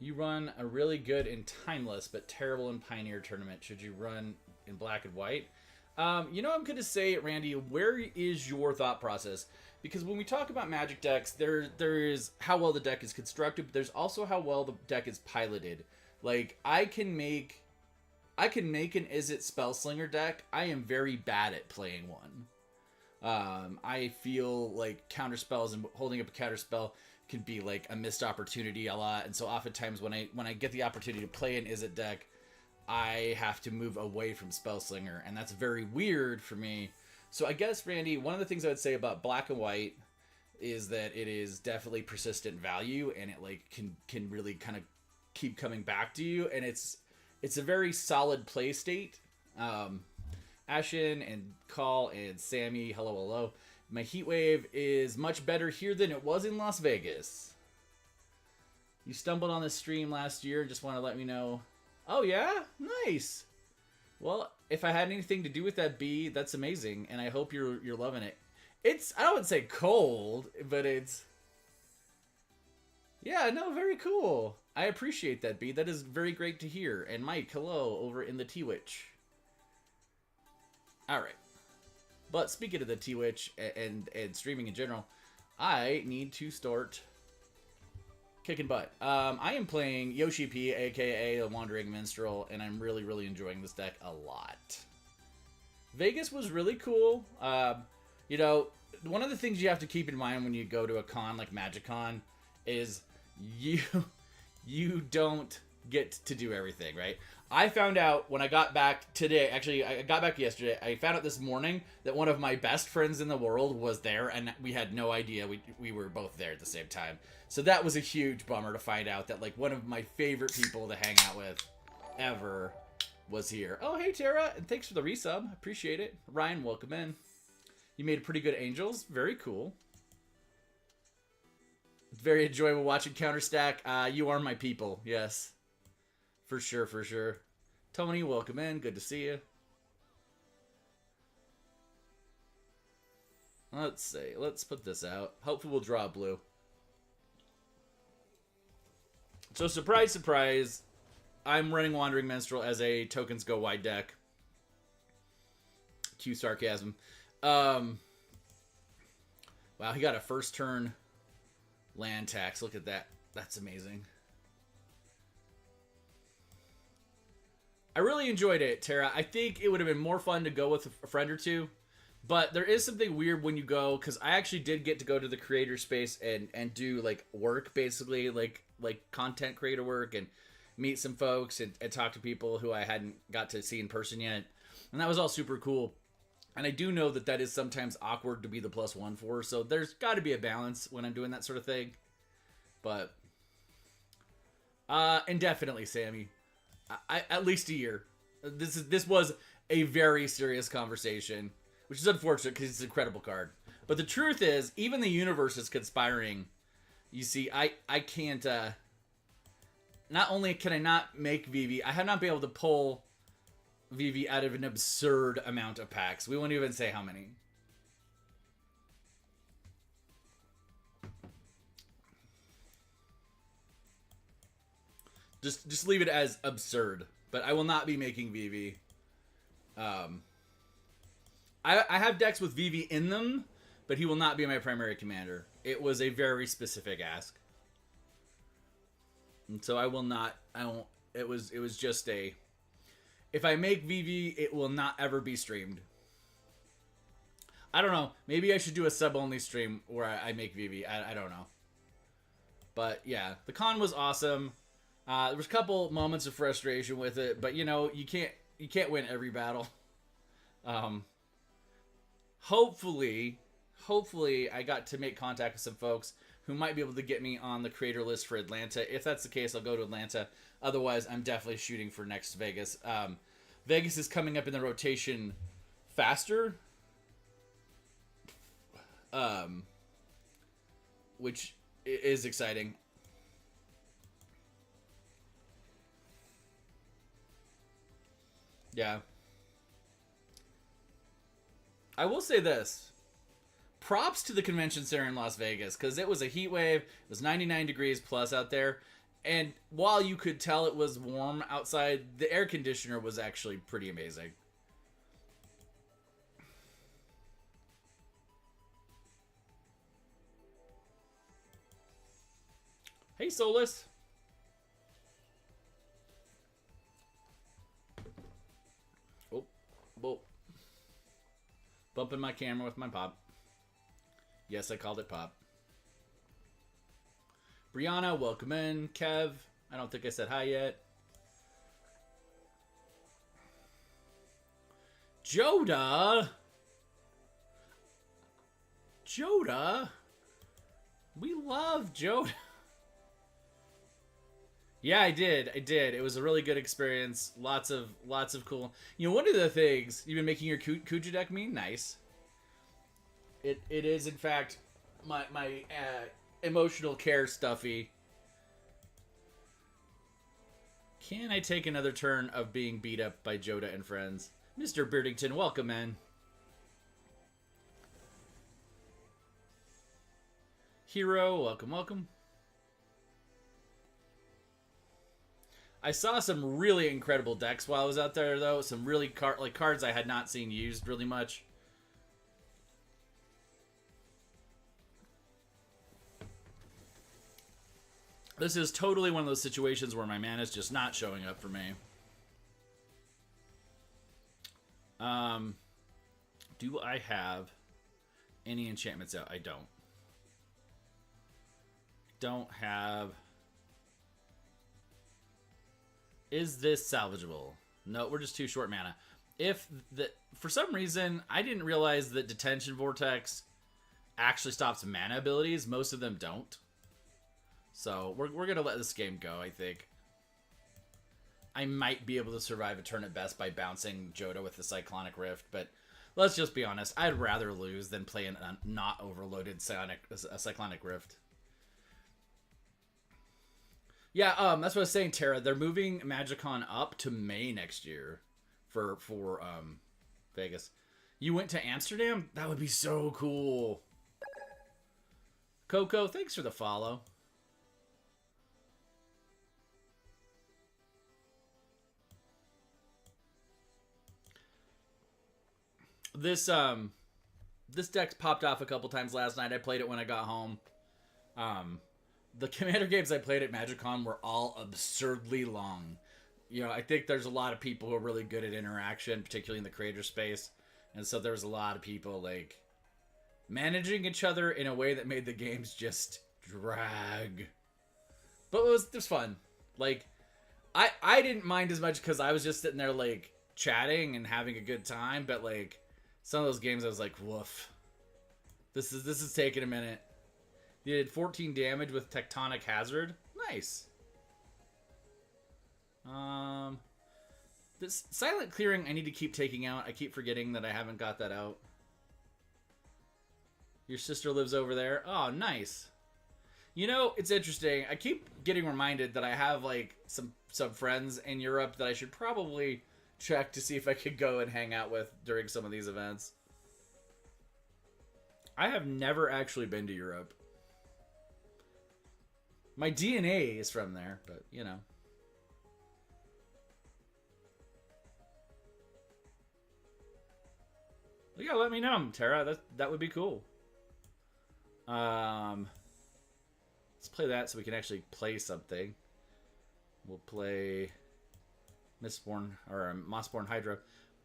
You run a really good in Timeless, but terrible in Pioneer Tournament. Should you run in Black and White? I'm going to say, Randy, where is your thought process? Because when we talk about Magic decks, there is how well the deck is constructed, but there's also how well the deck is piloted. Like, I can make an Izzet Spellslinger deck. I am very bad at playing one. I feel like counterspells and holding up a counterspell can be like a missed opportunity a lot, and so oftentimes when I get the opportunity to play an Izzet deck, I have to move away from Spellslinger, and that's very weird for me. So I guess, Randy, one of the things I would say about Black and White is that it is definitely persistent value, and it like can really kind of keep coming back to you, and it's a very solid play state. Ashen and Call and Sammy, hello. My Heat Wave is much better here than it was in Las Vegas. You stumbled on this stream last year. Just want to let me know. Oh, yeah? Nice. Well, if I had anything to do with that bee, that's amazing, and I hope you're loving it. It's, I wouldn't say cold, but it's... Yeah, no, very cool. I appreciate that, bee. That is very great to hear. And Mike, hello, over in the T-Witch. Alright. But speaking of the T-Witch and streaming in general, I need to start kicking butt. I am playing Yoshi P, aka the Wandering Minstrel, and I'm really, really enjoying this deck a lot. Vegas was really cool. One of the things you have to keep in mind when you go to a con like MagicCon is you don't get to do everything, right? I found out when I got back today, actually I got back yesterday, I found out this morning that one of my best friends in the world was there, and we had no idea we were both there at the same time. So that was a huge bummer to find out that like one of my favorite people to hang out with ever was here. Oh, hey Tara, and thanks for the resub. Appreciate it. Ryan, welcome in. You made a pretty good Angels. Very cool. It's very enjoyable watching Counterstack. You are my people. Yes. For sure. Tony, welcome in. Good to see you. Let's see. Let's put this out. Hopefully we'll draw blue. So surprise, I'm running Wandering Minstrel as a tokens go wide deck. Cue sarcasm. Wow, he got a first turn land tax. Look at that. That's amazing. I really enjoyed it, Tara. I think it would have been more fun to go with a friend or two. But there is something weird when you go, because I actually did get to go to the creator space and do like work, basically, like content creator work, and meet some folks and talk to people who I hadn't got to see in person yet. And that was all super cool. And I do know that is sometimes awkward to be the +1 for, so there's got to be a balance when I'm doing that sort of thing. But, and definitely, Sammy, at least a year. This was a very serious conversation, which is unfortunate because it's an incredible card. But the truth is, even the universe is conspiring. You see, I can't, not only can I not make Vivi, I have not been able to pull Vivi out of an absurd amount of packs. We won't even say how many. Just leave it as absurd. But I will not be making Vivi. I have decks with Vivi in them, but he will not be my primary commander. It was a very specific ask. And so I won't, it was just a, if I make Vivi, it will not ever be streamed. I don't know. Maybe I should do a sub-only stream where I make Vivi. I don't know. But yeah, the con was awesome. There was a couple moments of frustration with it, but you can't win every battle. Hopefully I got to make contact with some folks who might be able to get me on the creator list for Atlanta. If that's the case, I'll go to Atlanta. Otherwise, I'm definitely shooting for next Vegas. Vegas is coming up in the rotation faster, which is exciting. Yeah. I will say this. Props to the convention center in Las Vegas, because it was a heat wave. It was 99 degrees plus out there. And while you could tell it was warm outside, the air conditioner was actually pretty amazing. Hey, Solus. Oh, whoa. Bumping my camera with my pop. Yes, I called it pop. Brianna, welcome in. Kev, I don't think I said hi yet. Joda. We love Joda. Yeah, I did. It was a really good experience. Lots of cool. You know, one of the things you've been making your Kuja deck mean nice. It is in fact my emotional care stuffy. Can I take another turn of being beat up by Joda and friends? Mr. Beardington, welcome in. Hero, welcome. I saw some really incredible decks while I was out there, though. Some really cards I had not seen used really much. This is totally one of those situations where my mana is just not showing up for me. Do I have any enchantments out? I don't. Don't have... Is this salvageable? No, we're just too short mana. For some reason, I didn't realize that Detention Vortex actually stops mana abilities. Most of them don't. So we're going to let this game go, I think. I might be able to survive a turn at best by bouncing Joda with the Cyclonic Rift, but let's just be honest. I'd rather lose than play a not overloaded Cyclonic Rift. Yeah, that's what I was saying, Tara. They're moving MagicCon up to May next year for Vegas. You went to Amsterdam? That would be so cool. Coco, thanks for the follow. This deck's popped off a couple times last night. I played it when I got home. The Commander games I played at MagicCon were all absurdly long. You know, I think there's a lot of people who are really good at interaction, particularly in the creator space. And so there was a lot of people, like, managing each other in a way that made the games just drag. But it was fun. Like, I didn't mind as much because I was just sitting there, like, chatting and having a good time. But, like, some of those games I was like, woof. This is taking a minute. You did 14 damage with Tectonic Hazard. Nice. This Silent Clearing I need to keep taking out. I keep forgetting that I haven't got that out. Your sister lives over there. Oh, nice. You know, it's interesting. I keep getting reminded that I have, like, some friends in Europe that I should probably check to see if I could go and hang out with during some of these events. I have never actually been to Europe. My DNA is from there, but, you know. Well, yeah, let me know, Tara. That would be cool. Let's play that so we can actually play something. We'll play Mistborn, or Mossborn Hydra.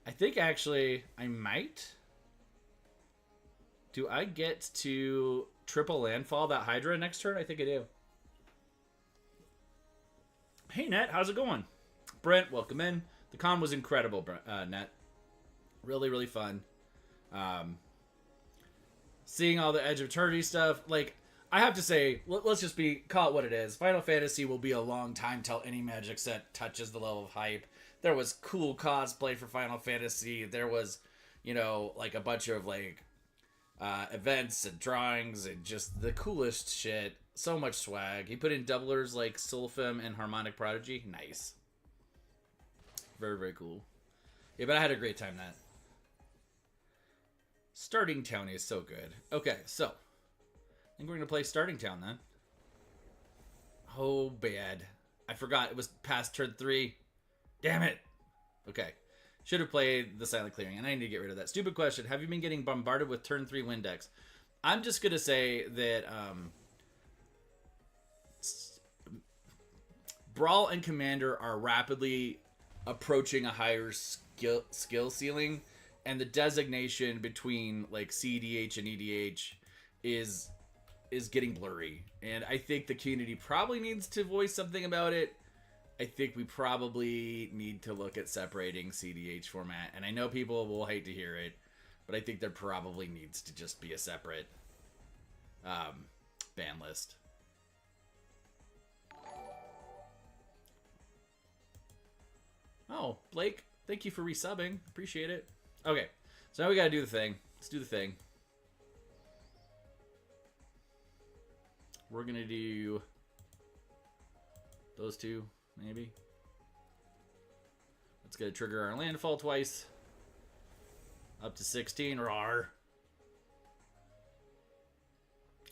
I think, actually, I might. Do I get to triple landfall that Hydra next turn? I think I do. Hey, Net, how's it going? Brent, welcome in. The con was incredible, Net. Really, really fun. Seeing all the Edge of Eternity stuff. Like, I have to say, let's just call it what it is. Final Fantasy will be a long time till any Magic set touches the level of hype. There was cool cosplay for Final Fantasy. There was, you know, like a bunch of, like, events and drawings and just the coolest shit. So much swag. He put in doublers like Sulfim and Harmonic Prodigy. Nice. Very, very cool. Yeah, but I had a great time that. Starting Town is so good. Okay, so I think we're going to play Starting Town then. so bad. I forgot it was past turn 3. Damn it. Okay. Should have played the silent clearing, and I need to get rid of that. Stupid question. Have you been getting bombarded with turn 3 win decks? I'm just going to say that Brawl and Commander are rapidly approaching a higher skill ceiling, and the designation between like CDH and EDH is getting blurry. And I think the community probably needs to voice something about it. I think we probably need to look at separating CDH format. And I know people will hate to hear it, but I think there probably needs to just be a separate ban list. Oh, Blake, thank you for resubbing. Appreciate it. Okay, so now we gotta do the thing. Let's do the thing. We're gonna do those two, maybe. Let's get a trigger our landfall twice. Up to 16, rawr.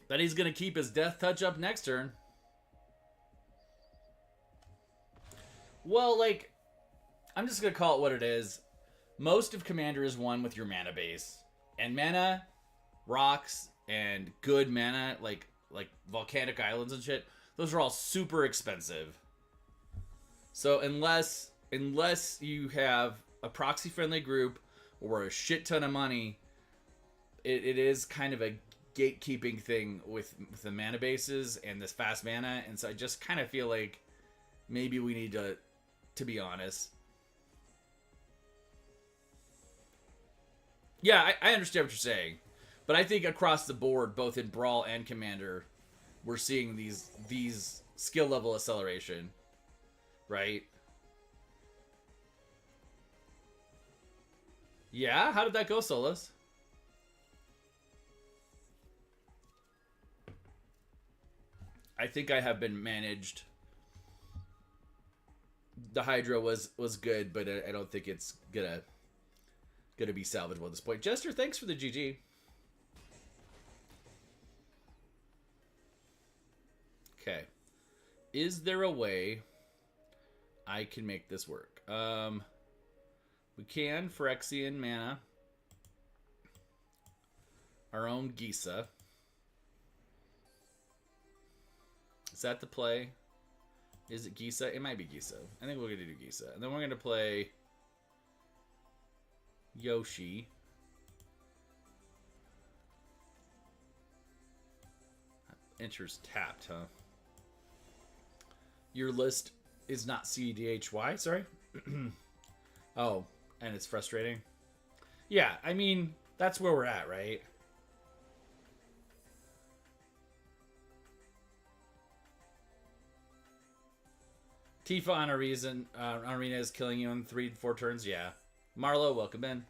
Bet he's gonna keep his death touch up next turn. Well, like, I'm just gonna call it what it is. Most of Commander is won with your mana base. And mana, rocks, and good mana, like volcanic islands and shit, those are all super expensive. So unless you have a proxy friendly group or a shit ton of money, it is kind of a gatekeeping thing with the mana bases and this fast mana. And so I just kind of feel like maybe we need to be honest. Yeah, I understand what you're saying. But I think across the board, both in Brawl and Commander, we're seeing these skill level acceleration, right? Yeah, how did that go, Solus? I think I have been managed. The Hydra was good, but I don't think it's gonna be salvageable at this point. Jester, thanks for the GG. Okay. Is there a way I can make this work? We can Phyrexian mana. Our own Gisa. Is that the play? Is it Gisa? It might be Gisa. I think we're going to do Gisa. And then we're going to play Yoshi. Enters tapped, huh? Your list is not CDHY, sorry? Oh, and it's frustrating. Yeah, I mean, that's where we're at, right? Tifa on Arena is killing you in 3-4 turns, yeah. Marlo, welcome in.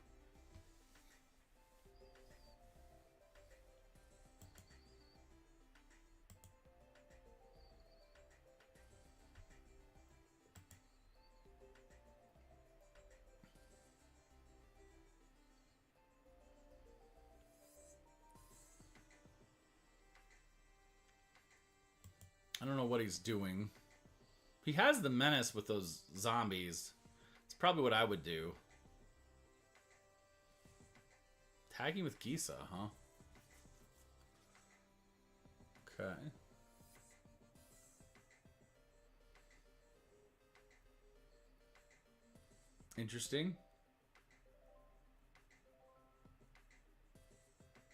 I don't know what he's doing. He has the menace with those zombies. It's probably what I would do. Tagging with Gisa, huh? Okay. Interesting.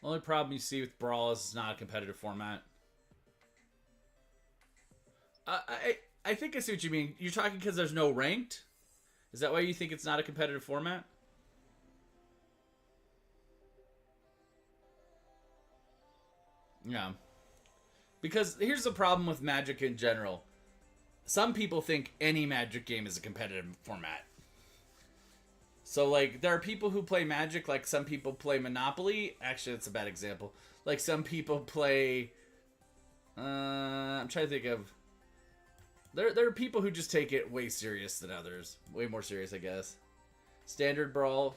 Only problem you see with Brawl is it's not a competitive format. I think I see what you mean. You're talking because there's no ranked? Is that why you think it's not a competitive format? Yeah. Because here's the problem with Magic in general. Some people think any Magic game is a competitive format. So, like, there are people who play Magic like some people play Monopoly. Actually, that's a bad example. Like, some people play... I'm trying to think of... There are people who just take it way serious than others. Way more serious, I guess. Standard Brawl.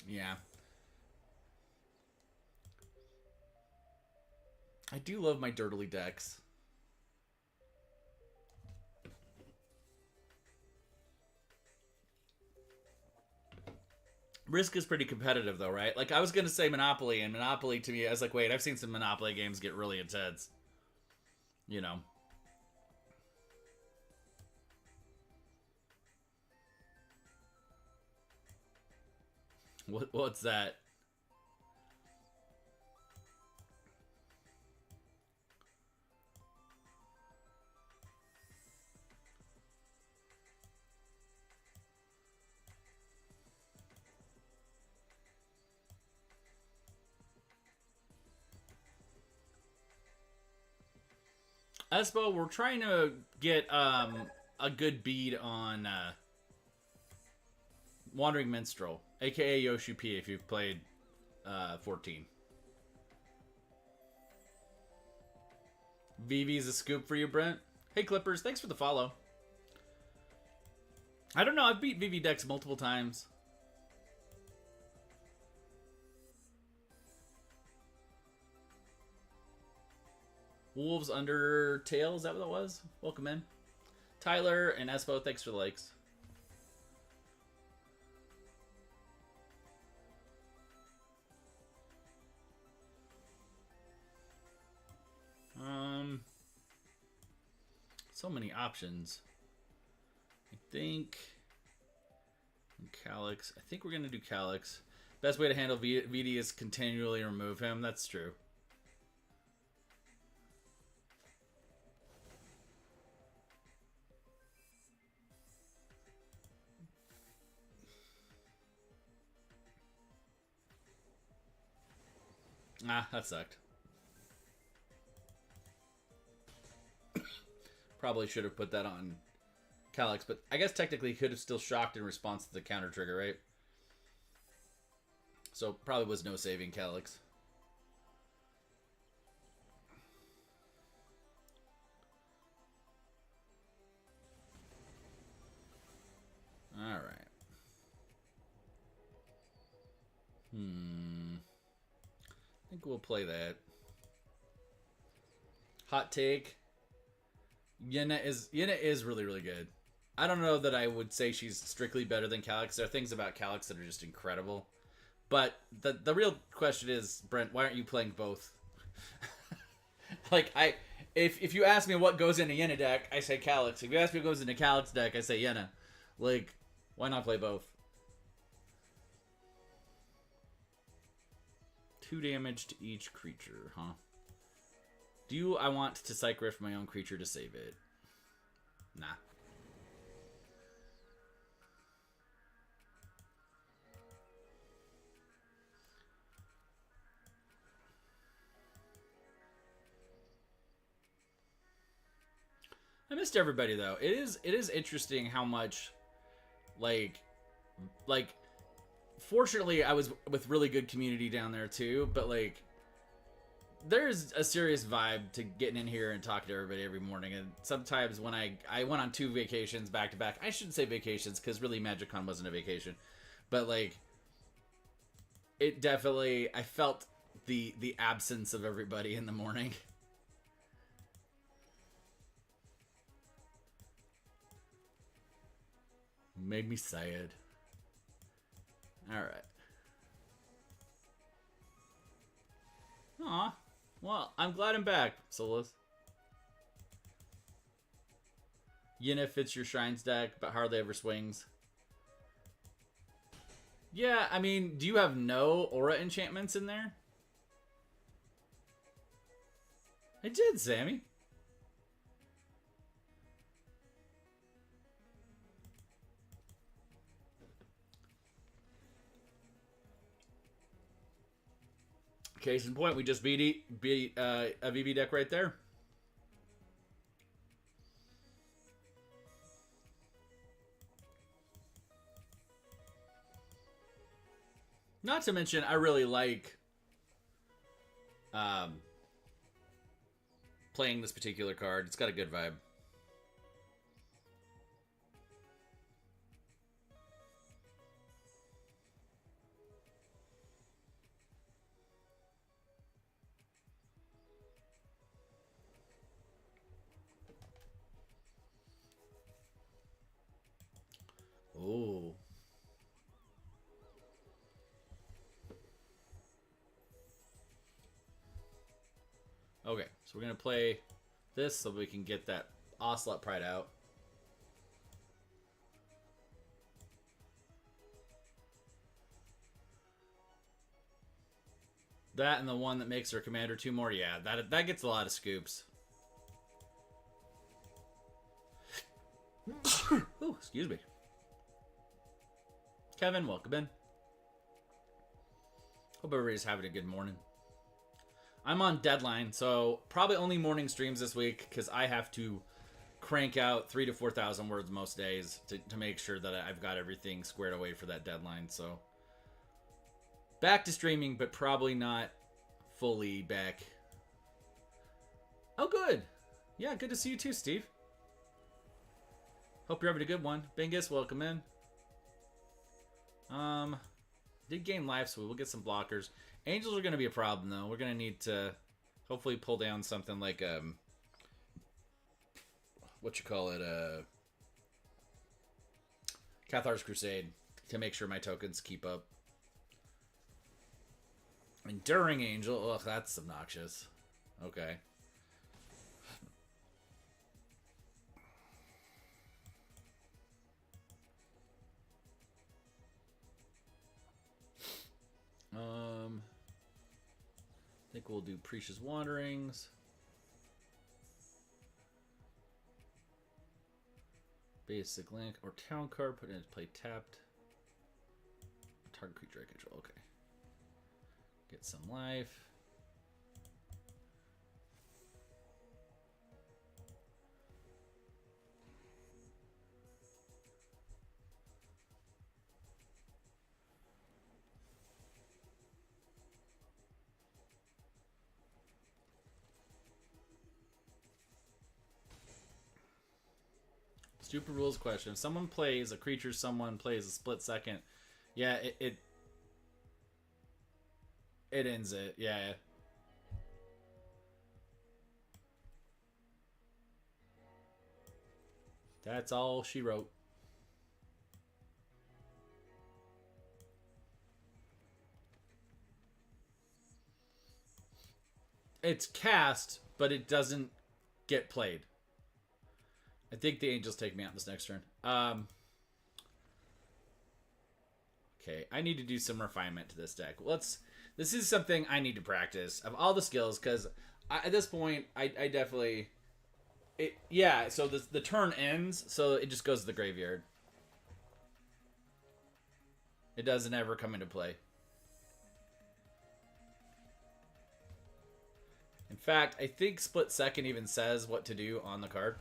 Yeah. I do love my dirtily decks. Risk is pretty competitive, though, right? Like, I was going to say Monopoly, and Monopoly, to me, I was like, wait, I've seen some Monopoly games get really intense. You know. What's that? Espo, we're trying to get a good bead on Wandering Minstrel, aka Yoshi P, if you've played 14. VV's a scoop for you, Brent. Hey, Clippers, thanks for the follow. I don't know, I've beat VV decks multiple times. Wolves Undertale, is that what that was? Welcome in. Tyler and Espo, thanks for the likes. So many options. I think Calyx. I think we're gonna do Calyx. Best way to handle VD is continually remove him. That's true. Ah, that sucked. Probably should have put that on Calyx, but I guess technically he could have still shocked in response to the counter trigger, right? So probably was no saving Calyx. Alright. I think we'll play that. Hot take. Yenna is really, really good. I don't know that I would say she's strictly better than Calyx. There are things about Calyx that are just incredible. But the real question is, Brent, why aren't you playing both? Like, if you ask me what goes in a Yenna deck, I say Calyx. If you ask me what goes in a Calyx deck, I say Yenna. Like, why not play both? 2 damage to each creature, huh? Do I want to Psych Rift my own creature to save it? Nah. I missed everybody though. It is interesting how much like fortunately I was with really good community down there too, but like there's a serious vibe to getting in here and talking to everybody every morning. And sometimes when I went on 2 vacations back to back, I shouldn't say vacations because really MagicCon wasn't a vacation, but like it definitely, I felt the absence of everybody in the morning. Made me sad. Alright. Aw. Well, I'm glad I'm back, Solus. Yenna fits your Shrines deck, but hardly ever swings. Yeah, I mean, do you have no aura enchantments in there? I did, Sammy. Case in point, we just beat a VV deck right there. Not to mention, I really like playing this particular card. It's got a good vibe. Okay, so we're going to play this so we can get that Ocelot Pride out. That and the one that makes her commander 2 more. Yeah, that gets a lot of scoops. Ooh, excuse me. Kevin, welcome in. Hope everybody's having a good morning. I'm on deadline, so probably only morning streams this week because I have to crank out 3,000 to 4,000 words most days to make sure that I've got everything squared away for that deadline. So back to streaming, but probably not fully back. Oh, good. Yeah, good to see you too, Steve. Hope you're having a good one. Bingus, welcome in. Did game live, so we'll get some blockers. Angels are going to be a problem, though. We're going to need to hopefully pull down something like, Cathar's Crusade to make sure my tokens keep up. Enduring Angel, ugh, that's obnoxious. Okay. I think we'll do Precious Wanderings. Basic link or town card, put it into play tapped. Target creature I control, okay. Get some life. Stupid rules question. If someone plays a creature, someone plays a split second. Yeah, it ends it. Yeah. That's all she wrote. It's cast, but it doesn't get played. I think the Angels take me out this next turn. Okay, I need to do some refinement to this deck. This is something I need to practice of all the skills, because at this point, I definitely... Yeah, so the turn ends, so it just goes to the graveyard. It doesn't ever come into play. In fact, I think Split Second even says what to do on the card.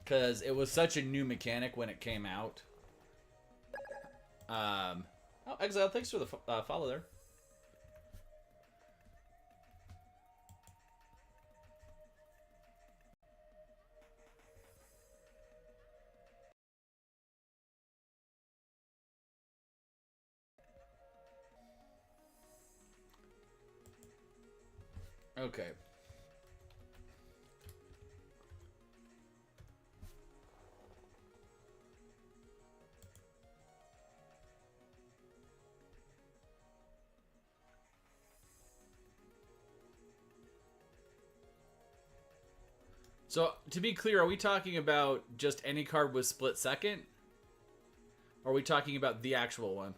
Because it was such a new mechanic when it came out. Oh, Exile, thanks for the follow there. Okay. So, to be clear, are we talking about just any card with Split Second? Or are we talking about the actual one?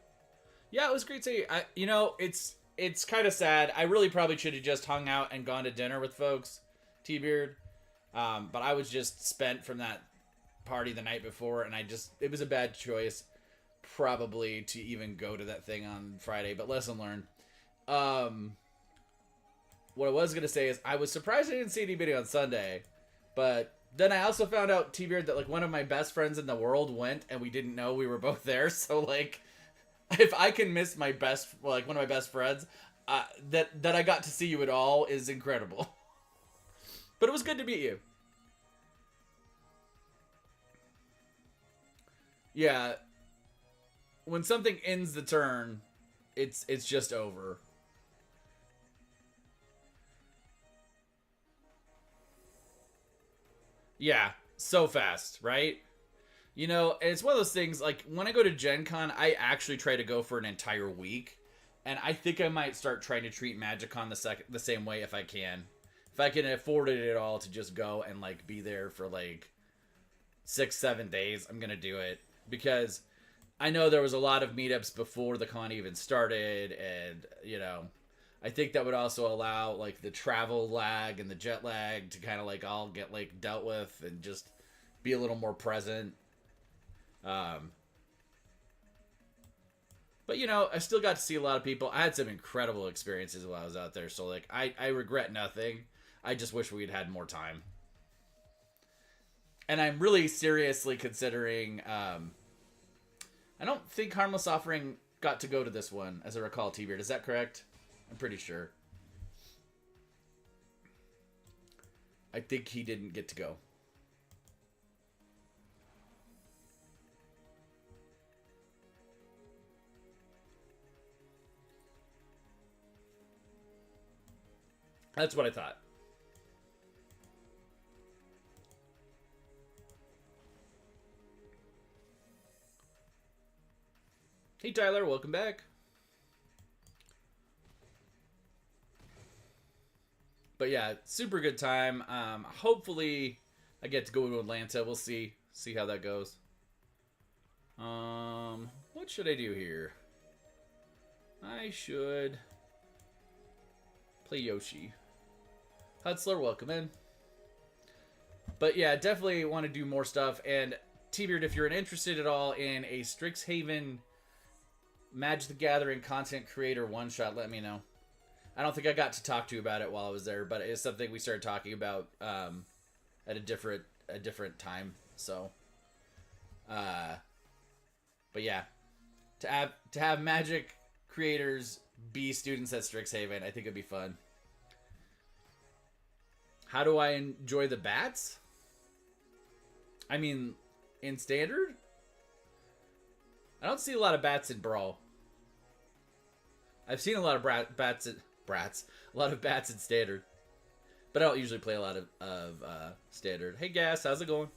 Yeah, it was great to see. It's kind of sad. I really probably should have just hung out and gone to dinner with folks, T-Beard. But I was just spent from that party the night before, and it was a bad choice, probably, to even go to that thing on Friday, but lesson learned. What I was going to say is, I was surprised I didn't see anybody on Sunday. But then I also found out, T-Beard, that like one of my best friends in the world went, and we didn't know we were both there. So like, if I can miss my one of my best friends, that I got to see you at all is incredible. But it was good to meet you. Yeah, when something ends the turn, it's just over. Yeah, so fast, right? It's one of those things, like, when I go to Gen Con, I actually try to go for an entire week. And I think I might start trying to treat MagicCon the same way if I can. If I can afford it at all to just go and like be there for like 6-7 days, I'm gonna do it. Because I know there was a lot of meetups before the con even started, and you know, I think that would also allow like the travel lag and the jet lag to kind of like all get like dealt with and just be a little more present. But, you know, I still got to see a lot of people. I had some incredible experiences while I was out there. So, like, I regret nothing. I just wish we'd had more time. And I'm really seriously considering... I don't think Harmless Offering got to go to this one, as I recall, T-Beard. Is that correct? I'm pretty sure. I think he didn't get to go. That's what I thought. Hey, Tyler, welcome back. But yeah, super good time. Hopefully, I get to go to Atlanta. We'll see how that goes. What should I do here? I should play Yoshi. Hutzler, welcome in. But yeah, definitely want to do more stuff. And T-Beard, if you're interested at all in a Strixhaven Magic the Gathering content creator one-shot, let me know. I don't think I got to talk to you about it while I was there, but it's something we started talking about at a different time. So, but yeah, to have Magic creators be students at Strixhaven, I think it'd be fun. How do I enjoy the bats? I mean, in Standard? I don't see a lot of bats in Brawl. I've seen a lot of bats in Standard. But I don't usually play a lot of Standard. Hey, Gas, how's it going?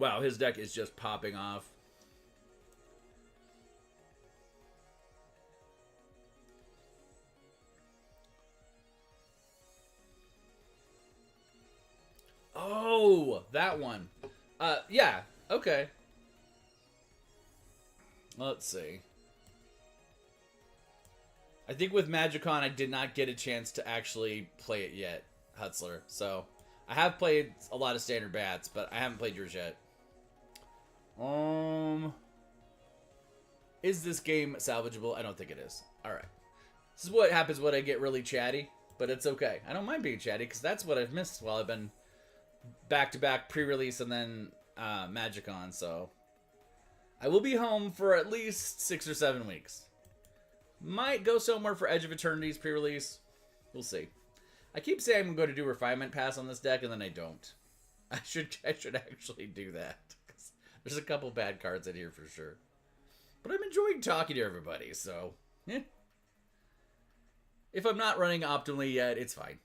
Wow, his deck is just popping off. Oh, that one. Yeah, okay. Let's see. I think with MagicCon, I did not get a chance to actually play it yet, Hutzler. So, I have played a lot of Standard Bats, but I haven't played yours yet. Is this game salvageable? I don't think it is. Alright. This is what happens when I get really chatty, but it's okay. I don't mind being chatty, because that's what I've missed while I've been back-to-back pre-release and then MagicCon, so... I will be home for at least 6 or 7 weeks. Might go somewhere for Edge of Eternity's pre-release. We'll see. I keep saying I'm going to do Refinement Pass on this deck, and then I don't. I should actually do that. There's a couple bad cards in here for sure. But I'm enjoying talking to everybody, so... yeah. If I'm not running optimally yet, it's fine.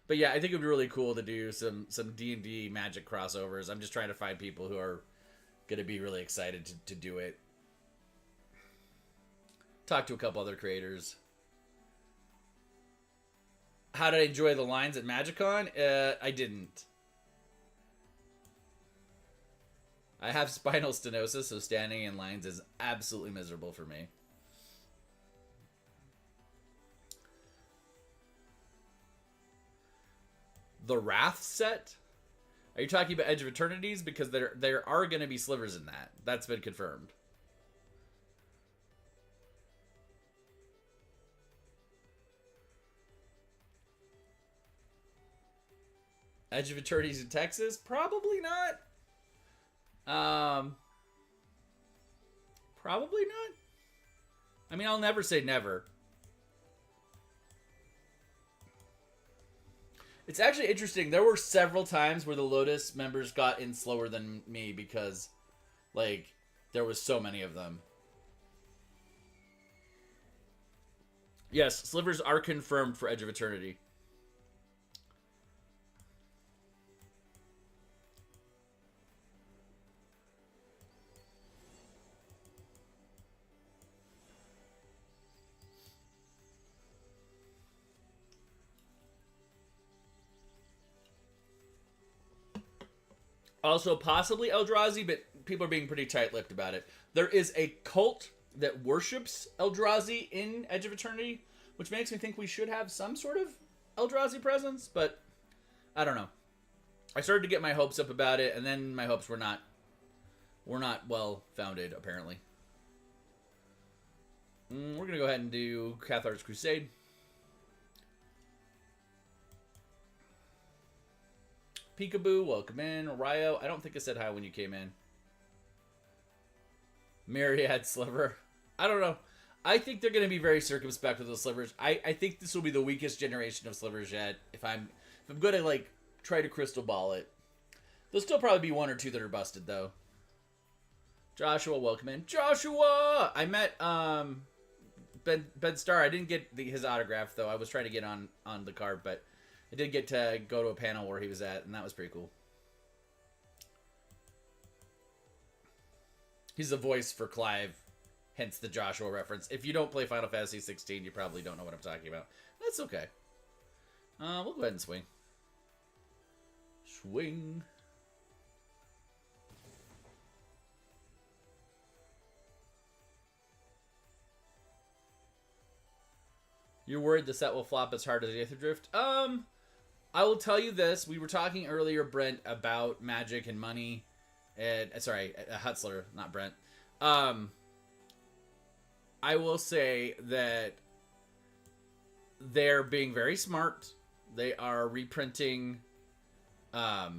But yeah, I think it would be really cool to do some D&D Magic crossovers. I'm just trying to find people who are going to be really excited to do it. Talk to a couple other creators. How did I enjoy the lines at MagicCon? I didn't. I have spinal stenosis, so standing in lines is absolutely miserable for me. The Wrath set? Are you talking about Edge of Eternities? Because there are going to be slivers in that. That's been confirmed. Edge of Eternities in Texas? Probably not. Probably not. I mean, I'll never say never. It's actually interesting. There were several times where the Lotus members got in slower than me because, like, there was so many of them. Yes, slivers are confirmed for Edge of Eternity. Also, possibly Eldrazi, but people are being pretty tight-lipped about it. There is a cult that worships Eldrazi in Edge of Eternity, which makes me think we should have some sort of Eldrazi presence, but I don't know. I started to get my hopes up about it, and then my hopes were not well founded, apparently. We're going to go ahead and do Cathar's Crusade. Peekaboo, welcome in. Ryo, I don't think I said hi when you came in. Myriad Sliver. I don't know. I think they're going to be very circumspect with those slivers. I think this will be the weakest generation of slivers yet. If I'm going to, like, try to crystal ball it. There'll still probably be one or two that are busted, though. Joshua, welcome in. Joshua! I met, Ben Starr. I didn't get his autograph, though. I was trying to get on the card, but I did get to go to a panel where he was at, and that was pretty cool. He's the voice for Clive, hence the Joshua reference. If you don't play Final Fantasy 16, you probably don't know what I'm talking about. That's okay. We'll go ahead and swing. Swing. You're worried the set will flop as hard as Aether Drift? I will tell you this. We were talking earlier, Brent, about Magic and money. And sorry, Hutzler, not Brent. I will say that they're being very smart. They are reprinting a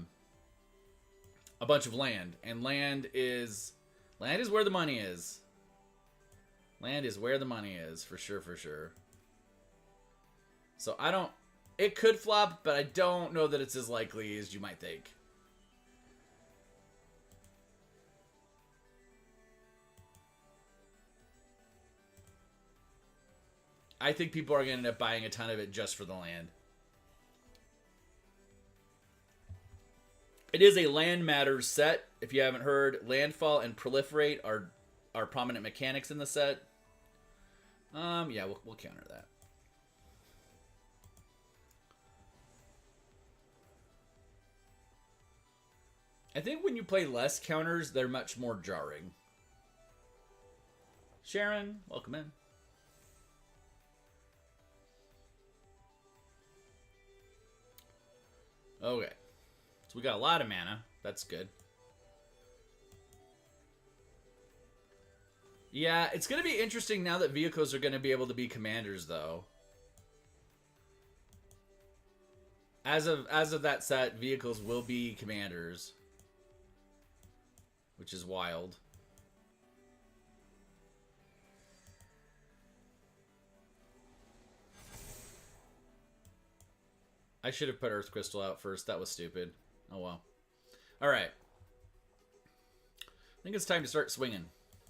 bunch of land. And land is where the money is. Land is where the money is, for sure, for sure. So I don't... It could flop, but I don't know that it's as likely as you might think. I think people are going to end up buying a ton of it just for the land. It is a land matters set. If you haven't heard, landfall and proliferate are prominent mechanics in the set. Yeah, we'll counter that. I think when you play less counters, they're much more jarring. Sharon, welcome in. Okay. So we got a lot of mana. That's good. Yeah, it's going to be interesting now that vehicles are going to be able to be commanders, though. As of that set, vehicles will be commanders. Which is wild. I should have put Earth Crystal out first. That was stupid. Oh well. Alright. I think it's time to start swinging.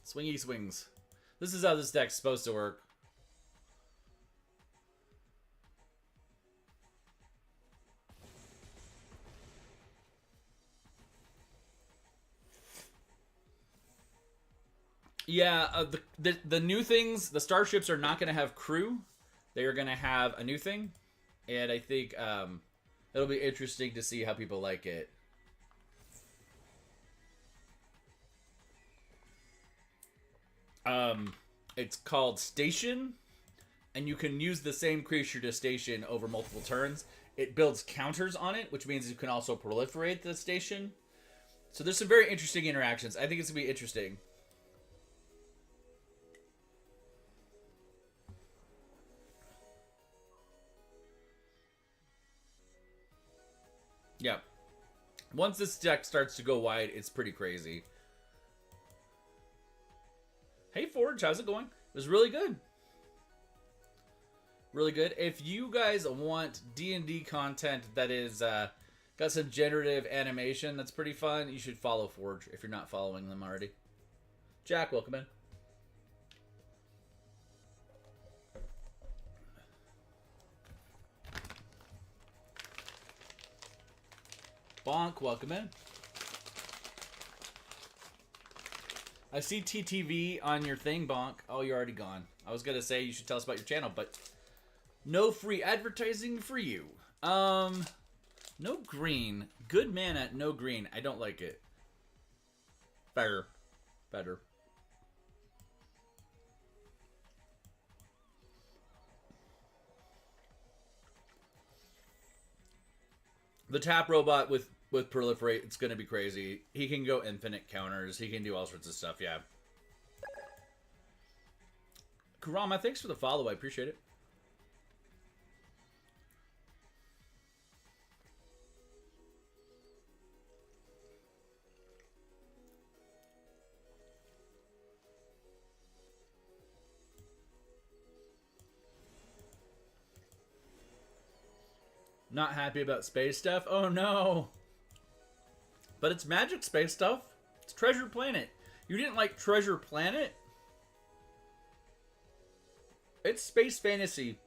Swingy swings. This is how this deck's supposed to work. Yeah, the new things, the starships are not going to have crew. They are going to have a new thing. And I think it'll be interesting to see how people like it. It's called Station. And you can use the same creature to station over multiple turns. It builds counters on it, which means you can also proliferate the station. So there's some very interesting interactions. I think it's going to be interesting. Yeah. Once this deck starts to go wide, it's pretty crazy. Hey, Forge, how's it going? It was really good. Really good. If you guys want D&D content that is got some generative animation that's pretty fun, you should follow Forge if you're not following them already. Jack, welcome in. Bonk, welcome in. I see TTV on your thing, Bonk. Oh, you're already gone. I was going to say you should tell us about your channel, but no free advertising for you. No green. Good mana, no green. I don't like it. Better. The tap robot with proliferate, it's gonna be crazy. He can go infinite counters. He can do all sorts of stuff. Yeah. Kurama, thanks for the follow. I appreciate it. Not happy about space stuff? Oh no! But it's Magic space stuff. It's Treasure Planet. You didn't like Treasure Planet? It's space fantasy.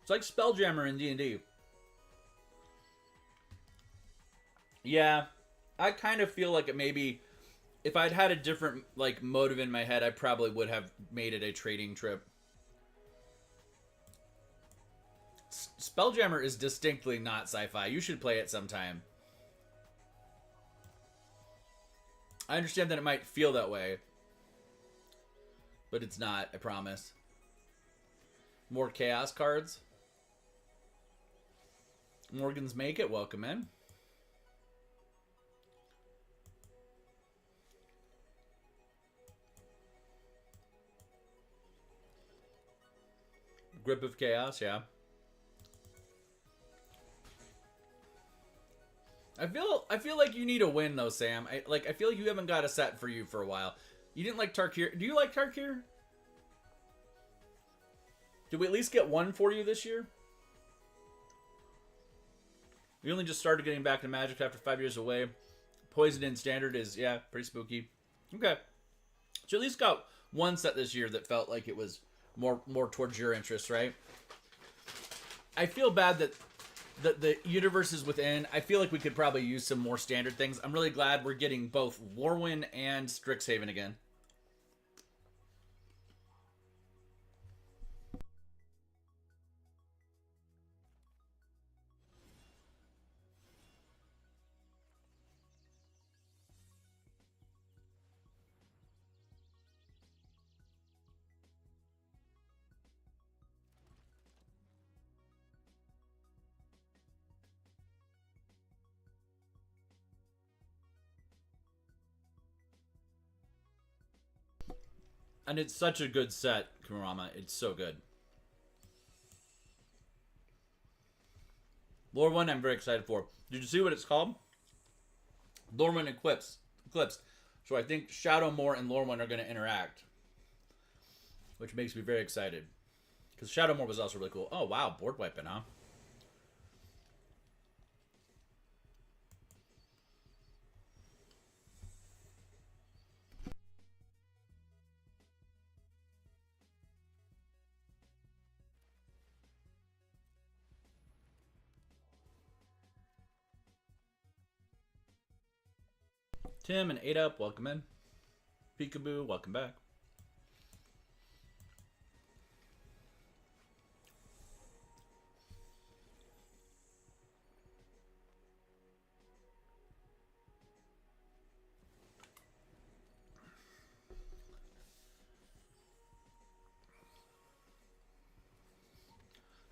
It's like Spelljammer in D&D. Yeah, I kind of feel like it maybe... If I'd had a different like motive in my head, I probably would have made it a trading trip. Spelljammer is distinctly not sci-fi. You should play it sometime. I understand that it might feel that way, but it's not, I promise. More chaos cards. Morgan's Make It, welcome in. Grip of Chaos, yeah. I feel like you need a win though, Sam. I feel like you haven't got a set for you for a while. You didn't like Tarkir. Do you like Tarkir? Did we at least get one for you this year? We only just started getting back to Magic after 5 years away. Poison in Standard is, yeah, pretty spooky. Okay. So at least got one set this year that felt like it was more towards your interests, right? I feel bad that the universe is within. I feel like we could probably use some more standard things. I'm really glad we're getting both Lorwyn and Strixhaven again. And it's such a good set, Kurama. It's so good. Lorwyn, I'm very excited for. Did you see what it's called? Lorwyn Eclipse. So I think Shadowmoor and Lorwyn are going to interact, which makes me very excited. Because Shadowmoor was also really cool. Oh, wow. Board wiping, huh? Tim and 8up, welcome in. Peekaboo, welcome back.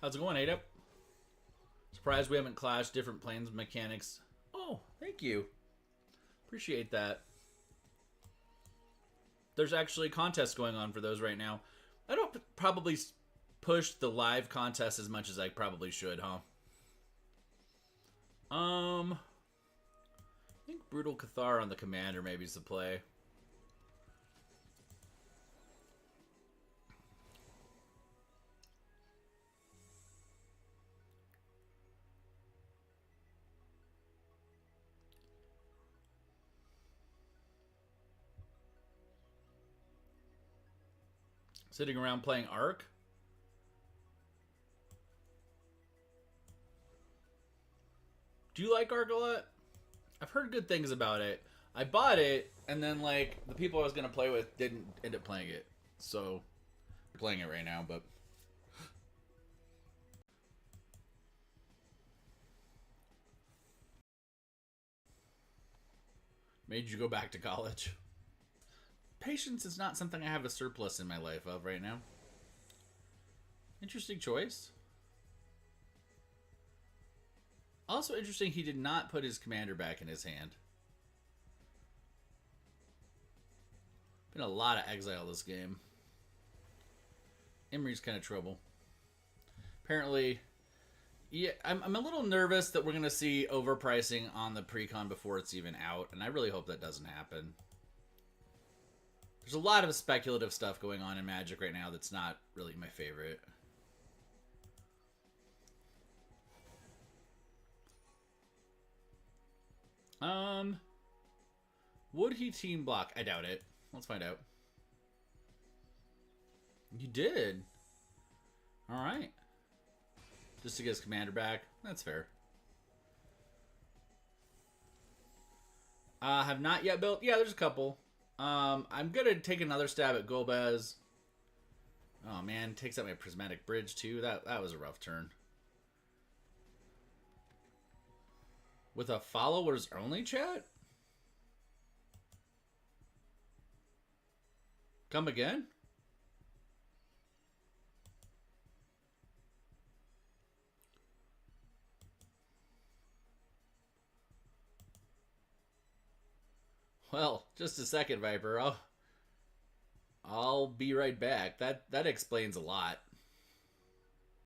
How's it going, 8up? Surprised we haven't clashed different planes mechanics. Oh, thank you. Appreciate that. There's actually contests going on for those right now. I don't probably push the live contest as much as I probably should, huh? I think Brutal Cathar on the Commander maybe is the play. Sitting around playing Ark? Do you like Ark a lot? I've heard good things about it. I bought it, and then, like, the people I was going to play with didn't end up playing it. So, I'm playing it right now, but... Made you go back to college. Patience is not something I have a surplus in my life of right now. Interesting choice. Also interesting, he did not put his commander back in his hand. Been a lot of exile this game. Emery's kind of trouble. Apparently, yeah, I'm a little nervous that we're going to see overpricing on the precon before it's even out, and I really hope that doesn't happen. There's a lot of speculative stuff going on in Magic right now that's not really my favorite. Would he team block? I doubt it. Let's find out. You did. All right. Just to get his commander back. That's fair. Have not yet built. Yeah, there's a couple. I'm gonna take another stab at Golbez. Oh man, takes out my prismatic bridge too. That was a rough turn. With a followers only chat? Come again? Well, just a second, Viper. I'll be right back. That explains a lot.